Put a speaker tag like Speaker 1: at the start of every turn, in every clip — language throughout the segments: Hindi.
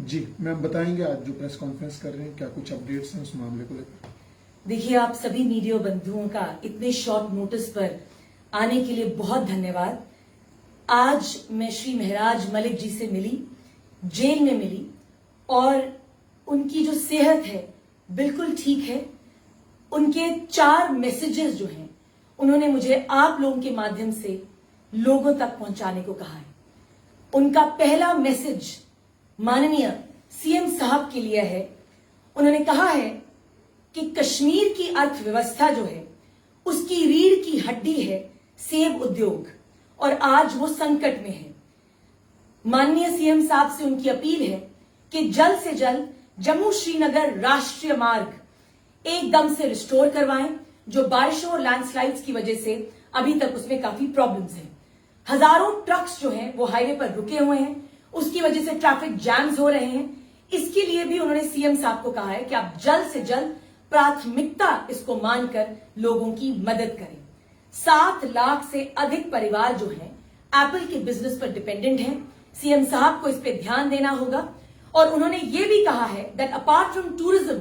Speaker 1: जी मैम बताएंगे आज जो प्रेस कॉन्फ्रेंस कर रहे हैं क्या कुछ अपडेट्स हैं उस मामले को लेकर?
Speaker 2: देखिए, आप सभी मीडिया बंधुओं का इतने शॉर्ट नोटिस पर आने के लिए बहुत धन्यवाद। आज मैं श्री महराज मलिक जी से मिली, जेल में मिली, और उनकी जो सेहत है बिल्कुल ठीक है। उनके 4 मैसेजेस जो हैं उन्होंने मुझे आप लोगों के माध्यम से लोगों तक पहुंचाने को कहा है। उनका पहला मैसेज माननीय सीएम साहब के लिए है। उन्होंने कहा है कि कश्मीर की अर्थव्यवस्था जो है उसकी रीढ़ की हड्डी है सेब उद्योग, और आज वो संकट में है। माननीय सीएम साहब से उनकी अपील है कि जल्द से जल्द जम्मू श्रीनगर राष्ट्रीय मार्ग एकदम से रिस्टोर करवाएं, जो बारिशों और लैंडस्लाइड्स की वजह से अभी तक उसमें काफी प्रॉब्लम्स हैं। हजारों ट्रक्स जो हैं वो हाईवे पर रुके हुए हैं, उसकी वजह से ट्रैफिक जैम्स हो रहे हैं। इसके लिए भी उन्होंने सीएम साहब को कहा है कि आप जल्द से जल्द प्राथमिकता इसको मानकर लोगों की मदद करें। 7 लाख से अधिक परिवार जो हैं एप्पल के बिजनेस पर डिपेंडेंट हैं। सीएम साहब को इस पे ध्यान देना होगा। और उन्होंने ये भी कहा है that apart from tourism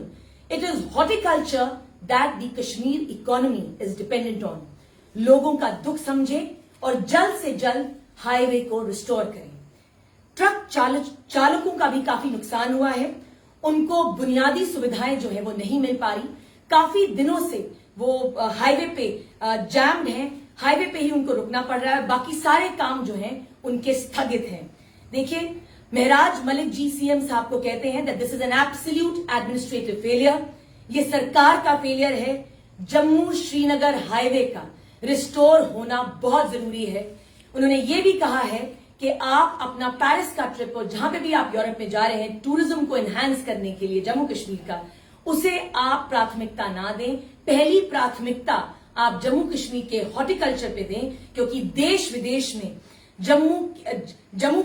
Speaker 2: it is horticulture that the Kashmir economy is dependent on. लोगों का दुख समझे और जल्द से जल्द हाईवे को रिस्टोर करें। ट्रक चालकों का भी काफी नुकसान हुआ है। उनको बुनियादी सुविधाएं जो है वो नहीं मिल पा रही। काफी दिनों से वो हाईवे पे जैम्ड हैं, हाईवे पे ही उनको रुकना पड़ रहा है। बाकी सारे काम जो हैं उनके स्थगित हैं। देखिए, महराज मलिक जी सीएम साहब को कहते हैं that this is an absolute administrative failure. ये सरकार का फेलियर है। जम्मू श्रीनगर हाईवे का रिस्टोर होना बहुत जरूरी है। उन्होंने ये भी कहा है कि आप अपना पेरिस का ट्रिप और जहां पे भी आप यूरोप में जा रहे हैं टूरिज्म को एनहांस करने के लिए जम्मू कश्मीर का, उसे आप प्राथमिकता ना दें। पहली प्राथमिकता आप जम्मू कश्मीर के हॉर्टिकल्चर पे दें, क्योंकि देश विदेश में जम्मू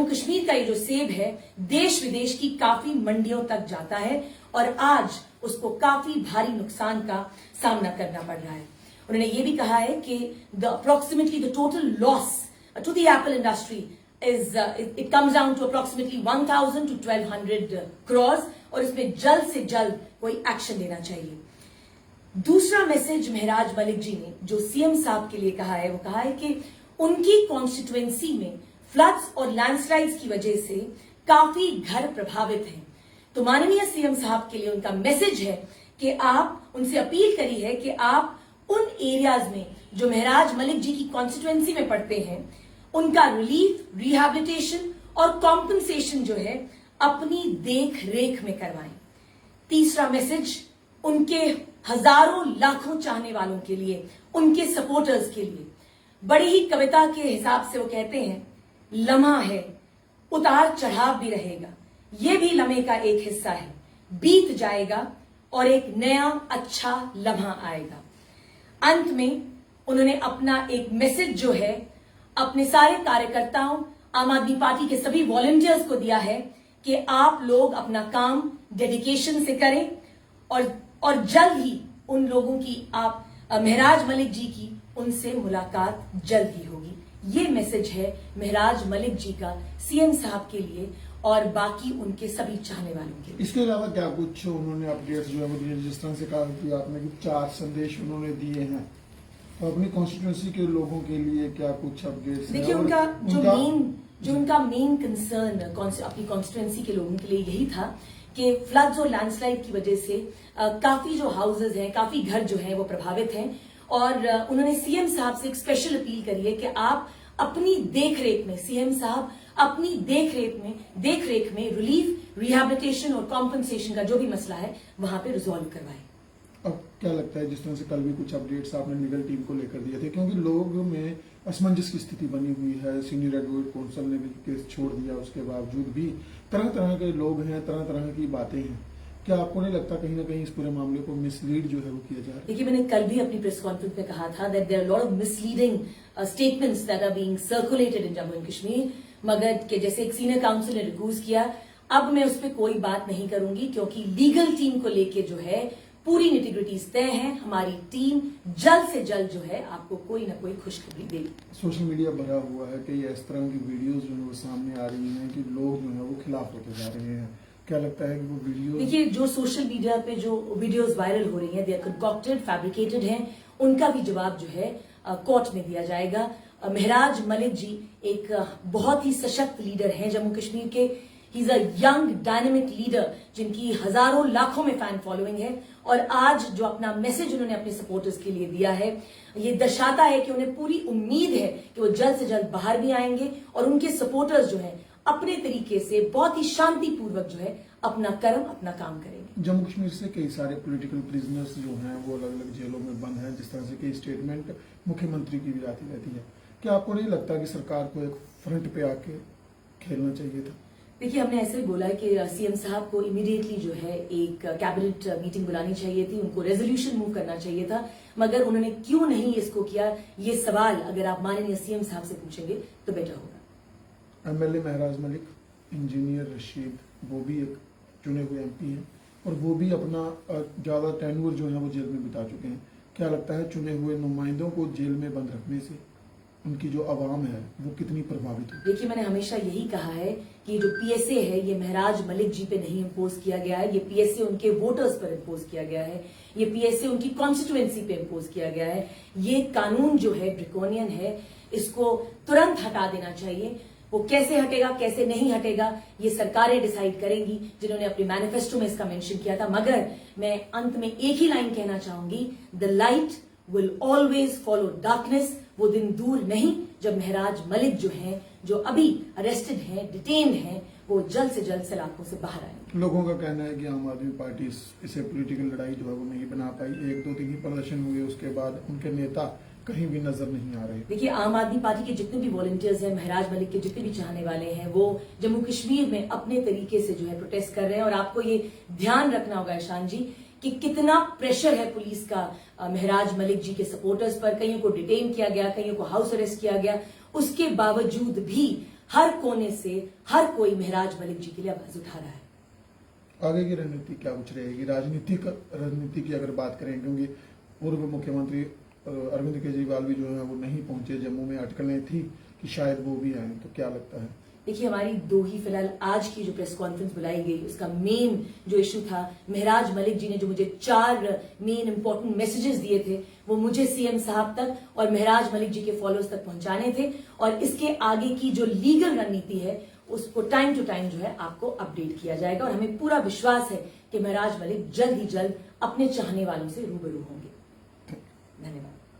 Speaker 2: कश्मीर का ये जो सेब है देश विदेश की काफी मंडियों तक जाता है, और आज उसको काफी भारी नुकसान का सामना करना पड़ रहा है। उन्होंने ये भी कहा है कि approximately the total loss to the apple industry is it comes down to approximately 1,000 to 1,200 crores, और इसमें जल्द से जल्द कोई एक्शन लेना चाहिए। दूसरा मैसेज महराज मलिक जी ने जो सीएम साहब के लिए कहा है वो कहा है कि उनकी कॉन्स्टिट्युएंसी में फ्लड्स और लैंडस्लाइड्स की वजह से काफी घर प्रभावित हैं। तो माननीय सीएम साहब के लिए उनका मैसेज है कि आप उनसे अपील करी है कि आप उन एरियाज में जो महराज मलिक जी की कॉन्स्टिट्युएंसी में पड़ते हैं उनका रिलीफ, रिहैबिलिटेशन और कॉम्पनसेशन जो है अपनी देख रेख में करवाएं। तीसरा मैसेज उनके हजारों लाखों चाहने वालों के लिए, उनके सपोर्टर्स के लिए, बड़ी ही कविता के हिसाब से वो कहते हैं, लम्हा है उतार चढ़ाव भी रहेगा, ये भी लम्हे का एक हिस्सा है, बीत जाएगा और एक नया अच्छा लम्हा आएगा। अंत में उन्होंने अपना एक मैसेज जो है अपने सारे कार्यकर्ताओं, आम आदमी पार्टी के सभी वॉलंटियर्स को दिया है कि आप लोग अपना काम डेडिकेशन से करें, और जल्द ही उन लोगों की आप महराज मलिक जी की उनसे मुलाकात जल्द ही होगी। ये मैसेज है महराज मलिक जी का सीएम साहब के लिए और बाकी उनके सभी चाहने वालों के लिए।
Speaker 1: इसके अलावा क्या कुछ उन्होंने अपडेट्स जो है वो दिए, जिस तरह से कहा कि आपने कि 4 संदेश उन्होंने दिए हैं, तो अपनी कॉन्स्टिट्यूंसी के लोगों के लिए क्या कुछ अपडेट्स?
Speaker 2: देखिए, उनका मेन कंसर्न अपनी कॉन्स्टिट्यूंसी के लोगों के लिए यही था कि फ्लड्स और लैंडस्लाइड की वजह से काफी जो हाउसेज हैं, काफी घर जो हैं वो प्रभावित हैं, और उन्होंने सीएम साहब से एक स्पेशल अपील करी है कि आप अपनी देखरेख में, सीएम साहब अपनी देखरेख में रिलीफ, रिहैबिलिटेशन और कॉम्पनसेशन का जो भी मसला है वहां पे रिजॉल्व करवाएं।
Speaker 1: अब क्या लगता है, जिस तरह से कल भी कुछ अपडेट्स आपने लीगल टीम को लेकर दिए थे, क्योंकि लोग में असमंजस की स्थिति बनी हुई है, सीनियर एडवोकेट काउंसिल ने भी केस छोड़ दिया, उसके बावजूद भी तरह तरह के लोग हैं, तरह तरह की बातें हैं। क्या आपको नहीं लगता कहीं ना कहीं इस पूरे मामले को मिसलीड जो है वो किया जा रहा है?
Speaker 2: देखिए, मैंने कल भी अपनी प्रेस कॉन्फ्रेंस में कहा था that there are lot of misleading statements that are being circulated in Jammu and Kashmir, मगर के जैसे एक सीनियर काउंसिल ने रिक्वेस्ट किया, अब मैं उस पर कोई बात नहीं करूंगी, क्योंकि लीगल टीम को लेके जो है पूरी निटिग्रिटीज तय है। हमारी टीम जल्द से जल्द जो है आपको कोई ना कोई खुशखबरी देगी।
Speaker 1: सोशल मीडिया भरा हुआ है कि इस तरह की वीडियोस जो है वो सामने आ रही हैं कि लोग जो है वो खिलाफ होते जा रहे हैं। क्या लगता है कि वो वीडियो
Speaker 2: देखिए, जो सोशल मीडिया पे जो वीडियोस वायरल हो रही हैं, दे आर कंकॉक्टेड, फैब्रिकेटेड हैं, उनका भी जवाब जो है कोर्ट में दिया जाएगा। महराज मलिक जी एक बहुत ही सशक्त लीडर हैं जम्मू कश्मीर के। He is a young dynamic leader जिनकी हजारों लाखों में फैन फॉलोइंग है, और आज जो अपना मैसेज उन्होंने अपने सपोर्टर्स के लिए दिया है, ये दर्शाता है कि उन्हें पूरी उम्मीद है कि वो जल्द से जल्द बाहर भी आएंगे और उनके सपोर्टर्स जो है अपने तरीके से बहुत ही शांतिपूर्वक जो है अपना कर्म, अपना काम करेंगे।
Speaker 1: जम्मू कश्मीर से कई सारे पॉलिटिकल प्रिजनर्स जो हैं वो अलग अलग जेलों में बंद हैं, जिस तरह से कई स्टेटमेंट मुख्यमंत्री की भी आती रहती है। क्या आपको नहीं लगता कि सरकार को एक फ्रंट पे आके खेलना चाहिए था?
Speaker 2: देखिए, हमने ऐसे ही बोला है कि सीएम साहब को इमीडिएटली जो है एक कैबिनेट मीटिंग बुलानी चाहिए थी, उनको रेजोल्यूशन मूव करना चाहिए था, मगर उन्होंने क्यों नहीं इसको किया, ये सवाल अगर आप माननीय सीएम साहब से पूछेंगे तो बेटर होगा।
Speaker 1: एमएलए महराज मलिक, इंजीनियर रशीद, वो भी एक चुने हुए एमपी हैं और वो भी अपना ज्यादा टेन्योर जो है वो जेल में बिता चुके हैं। क्या लगता है चुने हुए नुमाइंदों को जेल में बंद रखने से उनकी जो आवाम है वो कितनी प्रभावित होगी?
Speaker 2: देखिए, मैंने हमेशा यही कहा है कि जो पीएसए है ये महराज मलिक जी पे नहीं इम्पोज किया गया है, ये पीएसए उनके वोटर्स पर इम्पोज किया गया है, ये पीएसए उनकी कॉन्स्टिट्यूएंसी पे इम्पोज किया गया है। ये कानून जो है ड्रैकोनियन है, इसको तुरंत हटा देना चाहिए। वो कैसे हटेगा, कैसे नहीं हटेगा, ये सरकारें डिसाइड करेंगी, जिन्होंने अपने मैनिफेस्टो में इसका मेंशन किया था। मगर मैं अंत में एक ही लाइन कहना चाहूंगी, the light will always follow darkness. वो दिन दूर नहीं जब महराज मलिक जो हैं, जो अभी अरेस्टेड हैं, डिटेन्ड हैं, वो जल्द से जल्द सलाखों से बाहर आएंगे।
Speaker 1: लोगों का कहना है कि आम आदमी पार्टी इसे पॉलिटिकल लड़ाई जो है वो नहीं बना पाई। 1-2 दिन ही प्रदर्शन हुए, उसके बाद उनके नेता कहीं भी नजर नहीं आ रहे।
Speaker 2: देखिए, आम आदमी पार्टी के जितने भी वॉलंटियर्स हैं, महराज मलिक के जितने भी चाहने वाले हैं, वो जम्मू कश्मीर में अपने तरीके से जो है प्रोटेस्ट कर रहे हैं। और आपको ये ध्यान रखना होगा ईशान जी कि कितना प्रेशर है पुलिस का महराज मलिक जी के सपोर्टर्स पर। कईयों को डिटेन किया गया, कईयों को हाउस अरेस्ट किया गया, उसके बावजूद भी हर कोने से हर कोई महराज मलिक जी के लिए आवाज उठा रहा है।
Speaker 1: आगे की रणनीति क्या कुछ रहेगी? राजनीति की अगर बात करें, क्योंकि पूर्व मुख्यमंत्री अरविंद केजरीवाल भी जो है वो नहीं पहुंचे, जम्मू में अटकलें थी कि शायद वो भी आए, तो क्या लगता है?
Speaker 2: देखिए, हमारी दो ही फिलहाल आज की जो प्रेस कॉन्फ्रेंस बुलाई गई, उसका मेन जो इशू था, महराज मलिक जी ने जो मुझे 4 मेन इंपॉर्टेंट मैसेजेस दिए थे, वो मुझे सीएम साहब तक और महराज मलिक जी के फॉलोअर्स तक पहुंचाने थे। और इसके आगे की जो लीगल रणनीति है उसको टाइम टू टाइम जो है आपको अपडेट किया जाएगा। और हमें पूरा विश्वास है कि महराज मलिक जल्द ही जल्द अपने चाहने वालों से रूबरू होंगे। धन्यवाद।